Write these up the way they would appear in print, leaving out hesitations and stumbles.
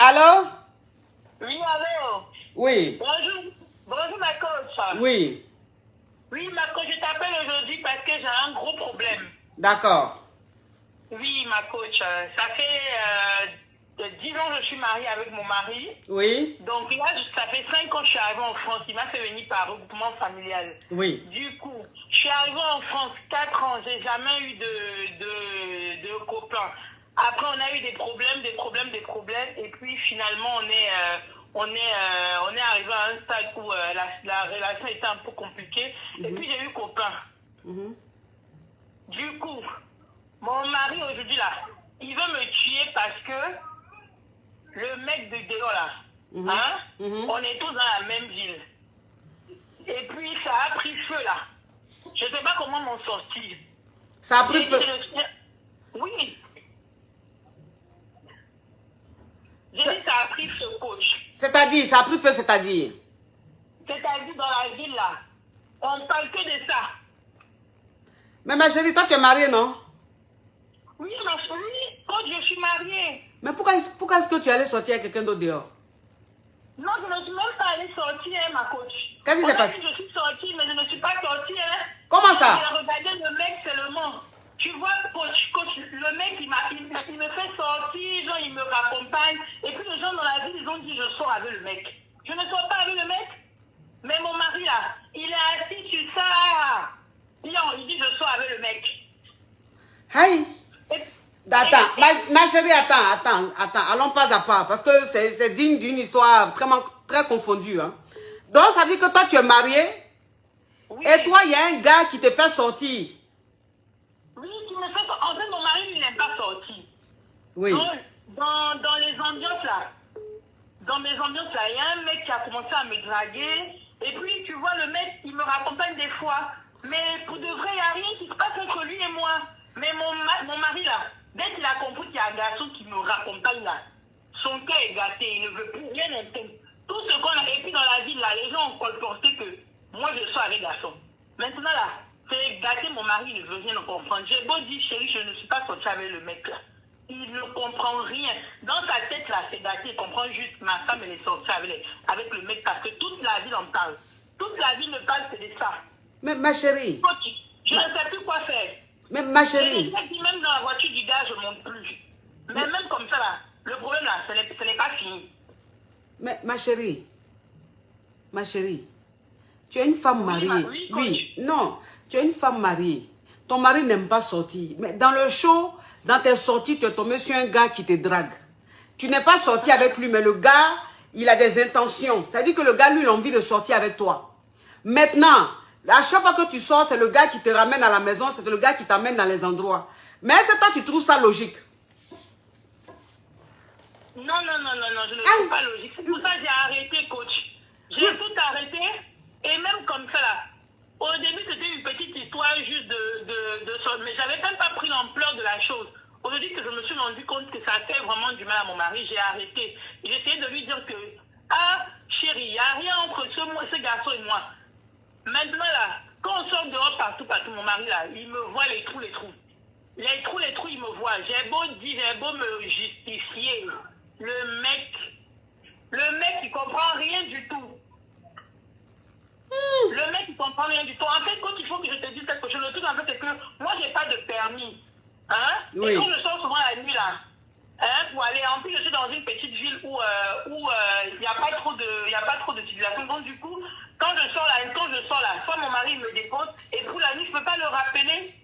Allô? Oui, allô? Oui. Bonjour. Bonjour, ma coach. Oui. Oui, ma coach, je t'appelle aujourd'hui parce que j'ai un gros problème. D'accord. Oui, ma coach. Ça fait 10 ans que je suis mariée avec mon mari. Oui. Donc là, ça fait 5 ans que je suis arrivée en France. Il m'a fait venir par regroupement familial. Oui. Du coup, je suis arrivée en France 4 ans. J'ai jamais eu de copains. Après, on a eu des problèmes. Et puis, finalement, on est arrivé à un stade où la relation était un peu compliquée. Et puis, j'ai eu copain. Du coup, mon mari aujourd'hui là, il veut me tuer parce que le mec de Déo là, on est tous dans la même ville. Et puis, ça a pris feu là. Je ne sais pas comment m'en sortir. Ça a pris feu. Oui. J'ai dit ça a pris feu, coach. C'est-à-dire, ça a pris feu, c'est-à-dire? C'est-à-dire dans la ville là, on parle que de ça. Mais ma chérie, toi tu es mariée, non? Oui, ma chérie, quand je suis mariée. Mais pourquoi est-ce que tu allais sortir avec quelqu'un d'autre dehors? Non, je ne suis même pas allée sortir, hein, ma coach. Qu'est-ce qui s'est passé? Je suis sortie, mais je ne suis pas sortie. Hein. Comment ça? J'ai regardé le mec seulement. Tu vois, coach, le mec, il me fait sortir, genre, il me raccompagne. Et puis les gens dans la ville, ils ont dit, je sors avec le mec. Je ne sors pas avec le mec. Mais mon mari, là, il est assis sur ça. Il dit, je sors avec le mec. Hey! Attends, ma chérie, attends, allons pas à pas, parce que c'est digne d'une histoire vraiment très confondue. Hein. Donc, ça veut dire que toi, tu es marié, Oui. et toi, il y a un gars qui te fait sortir. Oui, qui me fait sortir. En fait, mon mari, il n'est pas sorti. Oui. Dans les ambiances, là, il y a un mec qui a commencé à me draguer, et puis, tu vois, le mec, il me raccompagne des fois. Mais pour de vrai, il n'y a rien qui se passe entre lui et moi. Mais mon mari, là, dès qu'il a compris qu'il y a un garçon qui me raccompagne, là, son cœur est gâté, il ne veut plus rien entendre. Tout ce qu'on a, et puis dans la ville, là, les gens ont pensé que moi, je sors avec garçon. Maintenant, là, c'est gâté, mon mari, il ne veut rien comprendre. J'ai beau dire, chérie, je ne suis pas sortie avec le mec, là. Il ne comprend rien. Dans sa tête, là, c'est gâté, il comprend juste, ma femme, elle est sortie avec le mec, parce que toute la ville en parle. Toute la ville ne parle que de ça. Mais ma chérie. Je ne sais plus quoi faire. Mais ma chérie. Même dans la voiture du gars, je ne monte plus. Mais même comme ça, là, le problème, là, ce n'est pas fini. Mais ma chérie. Tu es une femme mariée. Oui, non. Tu es une femme mariée. Ton mari n'aime pas sortir. Mais dans le show, dans tes sorties, tu es tombé sur un gars qui te drague. Tu n'es pas sorti avec lui, mais le gars, il a des intentions. Ça veut dire que le gars, lui, il a envie de sortir avec toi. Maintenant, à chaque fois que tu sors, c'est le gars qui te ramène à la maison, c'est le gars qui t'amène dans les endroits. Mais est-ce que toi, tu trouves ça logique? Non, je ne trouve pas logique. C'est pour ça que j'ai arrêté, coach. J'ai tout arrêté, et même comme ça, là, au début, c'était une petite histoire juste de ça, mais j'avais même pas pris l'ampleur de la chose. Aujourd'hui que je me suis rendu compte que ça fait vraiment du mal à mon mari, j'ai arrêté. J'ai essayé de lui dire que, ah, chérie, il n'y a rien entre ce garçon et moi. Maintenant, là, quand on sort dehors partout, mon mari, là, il me voit les trous. Les trous, il me voit. J'ai beau dire, j'ai beau me justifier. Le mec, il comprend rien du tout. Le mec, il comprend rien du tout. En fait, quand il faut que je te dise quelque chose, le truc, en fait, c'est que moi, j'ai pas de permis. Hein? Oui. Et quand je sors souvent la nuit, là, hein, pour aller, en plus, je suis dans une petite ville où il n'y a pas trop de civilisation. Donc, du coup, quand je sors là, soit mon mari me dépose, et pour la nuit, je ne peux pas le rappeler.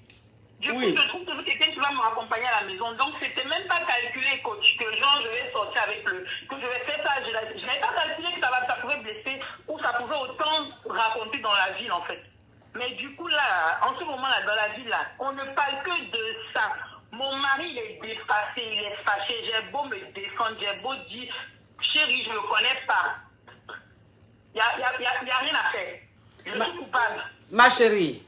Du coup, je trouve toujours quelqu'un qui va me raccompagner à la maison. Donc, c'était même pas calculé, coach, que genre, je vais sortir avec que je vais faire ça. Je n'avais pas calculé que ça pouvait blesser ou ça pouvait autant raconter dans la ville, en fait. Mais du coup, là, en ce moment-là, dans la ville, là, on ne parle que de ça. Mon mari, il est dépassé, il est fâché. J'ai beau me défendre, j'ai beau dire, chérie, je ne le connais pas. Il n'y a rien à faire. Je suis coupable. Ma chérie.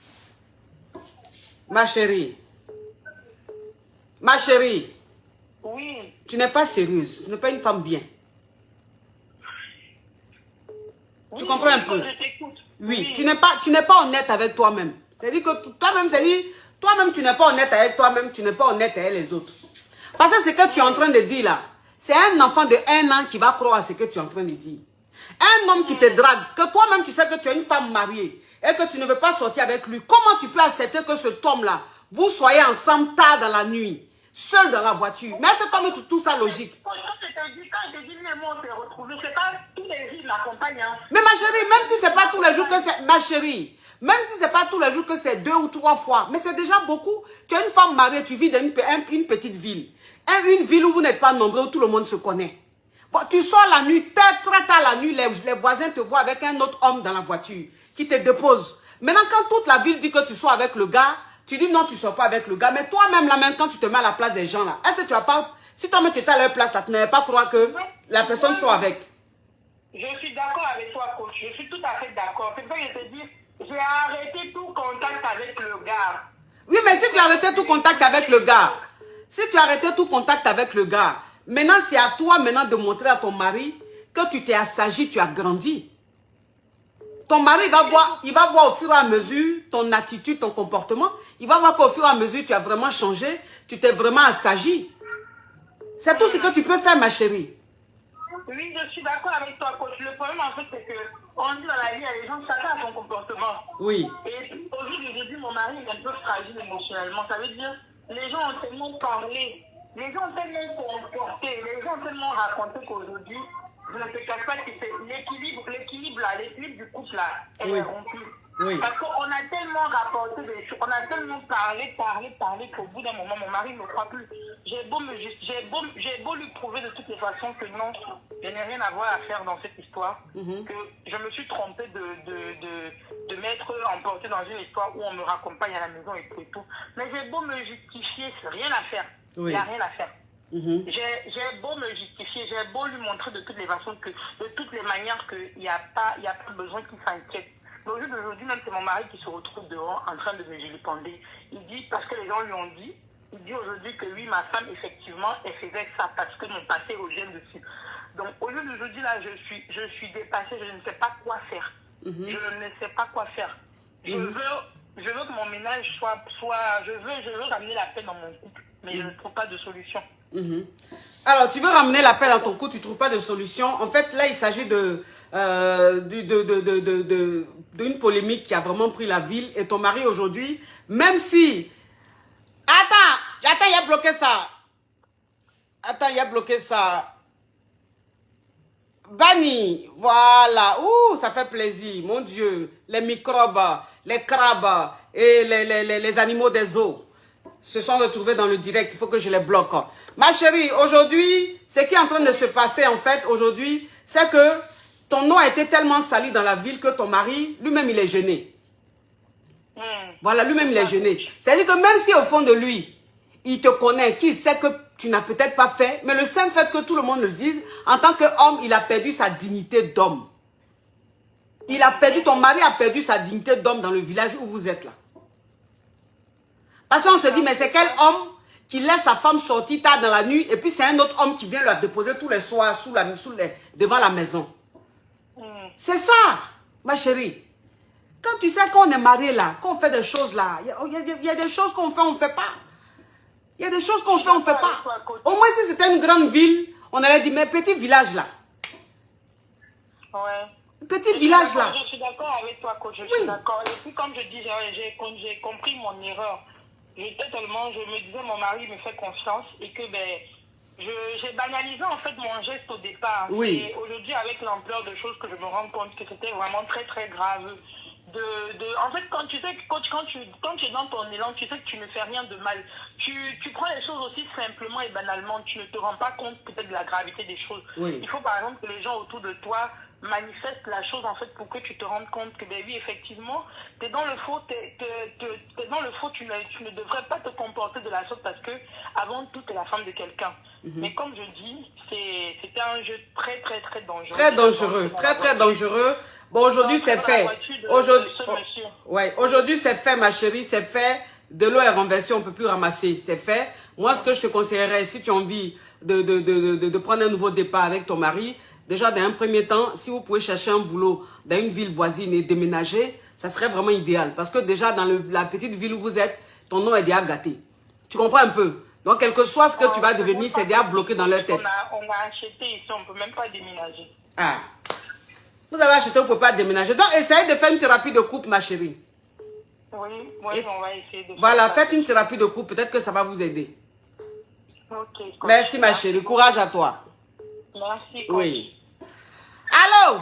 Oui. Tu n'es pas sérieuse. Tu n'es pas une femme bien. Tu comprends un peu? Je t'écoute. Oui. Tu n'es pas honnête avec toi-même. C'est-à-dire que toi-même, tu n'es pas honnête avec toi-même, tu n'es pas honnête avec les autres. Parce que ce que tu es en train de dire là, C'est un enfant de 1 an qui va croire à ce que tu es en train de dire. Un homme qui te drague, que toi-même tu sais que tu es une femme mariée et que tu ne veux pas sortir avec lui. Comment tu peux accepter que cet homme-là, vous soyez ensemble tard dans la nuit, seul dans la voiture? Mais cet homme est tout ça logique. Quand je te dis, les mots, on s'est retrouvés, c'est pas tous les jours l'accompagnent. Mais ma chérie, même si c'est pas tous les jours que c'est... Ma chérie, même si c'est pas tous les jours que c'est 2 ou 3 fois, mais c'est déjà beaucoup. Tu es une femme mariée, tu vis dans une petite ville. Une ville où vous n'êtes pas nombreux, où tout le monde se connaît. Bon, tu sors la nuit, très tard la nuit, les voisins te voient avec un autre homme dans la voiture qui te dépose. Maintenant, quand toute la ville dit que tu sors avec le gars, tu dis non, tu ne sors pas avec le gars. Mais toi-même, là, même quand tu te mets à la place des gens, là, est-ce que tu vas pas... Si toi-même, tu étais à leur place, là, tu n'avais pas croire que la personne sort avec. Je suis d'accord avec toi, coach. Je suis tout à fait d'accord. C'est pour ça que je te dis, j'ai arrêté tout contact avec le gars. Oui, mais si tu arrêtais tout contact avec le gars, maintenant, c'est à toi maintenant de montrer à ton mari que tu t'es assagi, tu as grandi. Ton mari il va voir au fur et à mesure ton attitude, ton comportement. Il va voir qu'au fur et à mesure, tu as vraiment changé, tu t'es vraiment assagi. C'est tout ce que tu peux faire, ma chérie. Oui, je suis d'accord avec toi, coach. Le problème, en fait, c'est que on dit dans la vie, il y a les gens, chacun a son comportement. Oui. Et puis, aujourd'hui, mon mari est un peu fragile émotionnellement. Ça veut dire, les gens ont tellement parlé, les gens ont tellement comporté, les gens ont tellement raconté qu'aujourd'hui, je ne te cache pas que c'est l'équilibre du couple là, elle est rompue. Oui. Parce qu'on a tellement rapporté des choses, on a tellement parlé qu'au bout d'un moment, mon mari ne me croit plus. J'ai beau lui prouver de toutes les façons que non, je n'ai rien à voir à faire dans cette histoire, que je me suis trompée de m'être emportée dans une histoire où on me raccompagne à la maison et tout. Mais j'ai beau me justifier, rien à faire. Il n'y a rien à faire. J'ai beau me justifier, j'ai beau lui montrer de toutes les façons, de toutes les manières qu'il n'y a pas besoin qu'il s'inquiète. Mais aujourd'hui, même c'est mon mari qui se retrouve dehors en train de me vilipender. Il dit, parce que les gens lui ont dit, il dit aujourd'hui que oui, ma femme, effectivement, elle faisait ça parce que mon passé revient dessus. Donc, au lieu d'aujourd'hui, là, je suis dépassée, je ne sais pas quoi faire. Je ne sais pas quoi faire. Je veux que mon ménage soit je veux ramener la paix dans mon couple, mais je ne trouve pas de solution. Alors, tu veux ramener la paix dans ton couple, tu ne trouves pas de solution. En fait, là, il s'agit d'une polémique qui a vraiment pris la ville. Et ton mari, aujourd'hui, même si... Attends, il a bloqué ça. Banni, voilà. Ouh, ça fait plaisir, mon Dieu. Les microbes, les crabes et les animaux des eaux se sont retrouvés dans le direct. Il faut que je les bloque. Ma chérie, aujourd'hui, ce qui est en train de se passer, en fait, aujourd'hui, c'est que ton nom a été tellement sali dans la ville que ton mari, lui-même, il est gêné. Voilà, lui-même, il est gêné. C'est-à-dire que même si au fond de lui, il te connaît, qu'il sait que tu n'as peut-être pas fait, mais le simple fait que tout le monde le dise, en tant qu'homme, il a perdu sa dignité d'homme. Ton mari a perdu sa dignité d'homme dans le village où vous êtes là. Parce qu'on se dit, mais c'est quel homme qui laisse sa femme sortir tard dans la nuit et puis c'est un autre homme qui vient la déposer tous les soirs devant la maison. C'est ça, ma chérie. Quand tu sais qu'on est marié là, qu'on fait des choses là, il y a des choses qu'on fait, on ne fait pas. Il y a des choses qu'on fait, on ne fait pas. Au moins si c'était une grande ville, on allait dire, mais petit village là. Ouais. Petit village là. Je suis d'accord avec toi, coach. Je suis d'accord. Et puis comme je dis, j'ai compris mon erreur. Je me disais, mon mari me fait confiance et que j'ai banalisé en fait mon geste au départ. Oui. Et aujourd'hui, avec l'ampleur de choses que je me rends compte que c'était vraiment très très grave. En fait, quand tu sais que quand tu es dans ton élan, tu sais que tu ne fais rien de mal. Tu prends les choses aussi simplement et banalement. Tu ne te rends pas compte peut-être de la gravité des choses. Oui. Il faut par exemple que les gens autour de toi manifestent la chose en fait pour que tu te rendes compte que oui, effectivement, tu es dans le faux, tu ne devrais pas te comporter de la sorte parce que avant tout, tu es la femme de quelqu'un. Mais comme je dis, c'était un jeu très très très dangereux. Très dangereux, très très dangereux. Bon, aujourd'hui c'est fait. Aujourd'hui c'est fait, ma chérie, c'est fait. De l'eau est renversée, on ne peut plus ramasser. C'est fait. Moi, ce que je te conseillerais, si tu as envie de prendre un nouveau départ avec ton mari, déjà, dans un premier temps, si vous pouvez chercher un boulot dans une ville voisine et déménager, ça serait vraiment idéal. Parce que déjà, dans la petite ville où vous êtes, ton nom est déjà gâté. Tu comprends un peu? Donc, quel que soit ce que tu vas devenir, c'est déjà bloqué dans leur tête. On a acheté ici, on ne peut même pas déménager. Ah. Vous avez acheté, vous ne pouvez pas déménager. Donc, essayez de faire une thérapie de couple, ma chérie. Oui, on va essayer de faire voilà, ça. faites une thérapie de couple. Peut-être que ça va vous aider. Ok, coach. Merci, ma chérie. Courage à toi. Merci, coach. Oui. Allô?